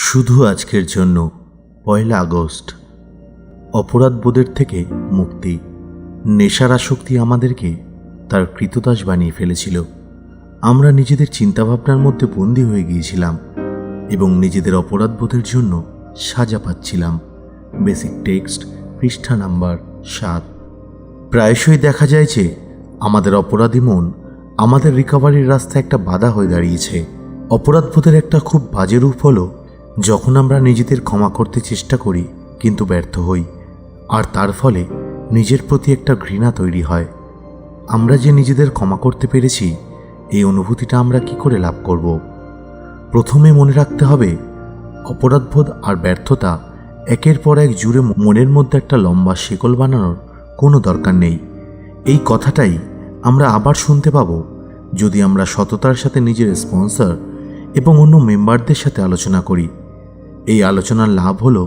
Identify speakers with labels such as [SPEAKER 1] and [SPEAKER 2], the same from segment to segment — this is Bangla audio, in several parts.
[SPEAKER 1] শুধু আজকের জন্য ১লা আগস্ট। অপরাধবোধের থেকে মুক্তি। নেশার আসক্তি আমাদেরকে তার কৃতদাস বানিয়ে ফেলেছিল। আমরা নিজেদের চিন্তাভাবনার মধ্যে বন্দী হয়ে গিয়েছিলাম এবং নিজেদের অপরাধবোধের জন্য সাজা পাচ্ছিলাম। বেসিক টেক্সট, পৃষ্ঠা নাম্বার ৭। প্রায়শই দেখা যায় যে আমাদের অপরাধী মন আমাদের রিকভারির রাস্তায় একটা বাধা হয়ে দাঁড়িয়েছে। অপরাধবোধের একটা খুব বাজে রূপ হলো যখন আমরা নিজেদের ক্ষমা করতে চেষ্টা করি কিন্তু ব্যর্থ হই, আর তার ফলে নিজের প্রতি একটা ঘৃণা তৈরি হয়। আমরা যে নিজেদের ক্ষমা করতে পেরেছি এই অনুভূতিটা আমরা কি করে লাভ করব? প্রথমে মনে রাখতে হবে, অপরাধবোধ আর ব্যর্থতা একের পর এক জুড়ে মনের মধ্যে একটা লম্বা শিকল বানানোর কোনো দরকার নেই। এই কথাটাই আমরা আবার শুনতে পাবো যদি আমরা সততার সাথে নিজের স্পন্সর এবং অন্য মেম্বারদের সাথে আলোচনা করি। এই আলোচনার লাভ হলো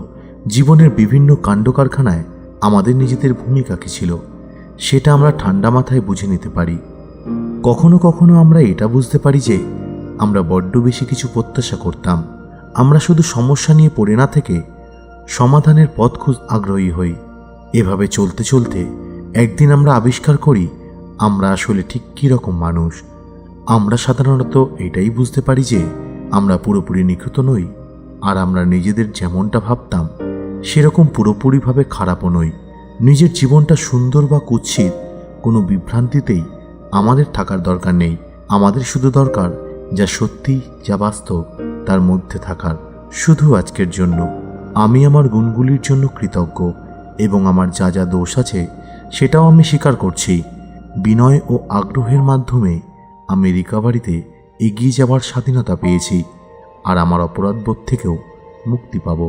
[SPEAKER 1] জীবনের বিভিন্ন কাণ্ডকারখানায় আমাদের নিজেদের ভূমিকা কী ছিল সেটা আমরা ঠান্ডা মাথায় বুঝে নিতে পারি। কখনো কখনো আমরা এটা বুঝতে পারি যে আমরা বড্ড বেশি কিছু প্রত্যাশা করতাম। আমরা শুধু সমস্যা নিয়ে পড়ে না থেকে সমাধানের পথ খুঁজ আগ্রহী হই। এভাবে চলতে চলতে একদিন আমরা আবিষ্কার করি আমরা আসলে ঠিক কী রকম মানুষ। আমরা সাধারণত এটাই বুঝতে পারি যে আমরা পুরোপুরি নিখুঁত নই, আর আমরা নিজেদের যেমনটা ভাবতাম সেরকম পুরোপুরিভাবে খারাপও নই। নিজের জীবনটা সুন্দর বা কুৎসিত কোনো বিভ্রান্তিতেই আমাদের থাকার দরকার নেই। আমাদের শুধু দরকার যা সত্যি, যা বাস্তব, তার মধ্যে থাকার। শুধু আজকের জন্য আমি আমার গুণগুলির জন্য কৃতজ্ঞ এবং আমার যা যা দোষ আছে সেটাও আমি স্বীকার করছি। বিনয় ও আগ্রহের মাধ্যমে আমি রিকভারিতে এগিয়ে যাওয়ার স্বাধীনতা পেয়েছি, আর আমার অপরাধবোধ থেকেও মুক্তি পাব।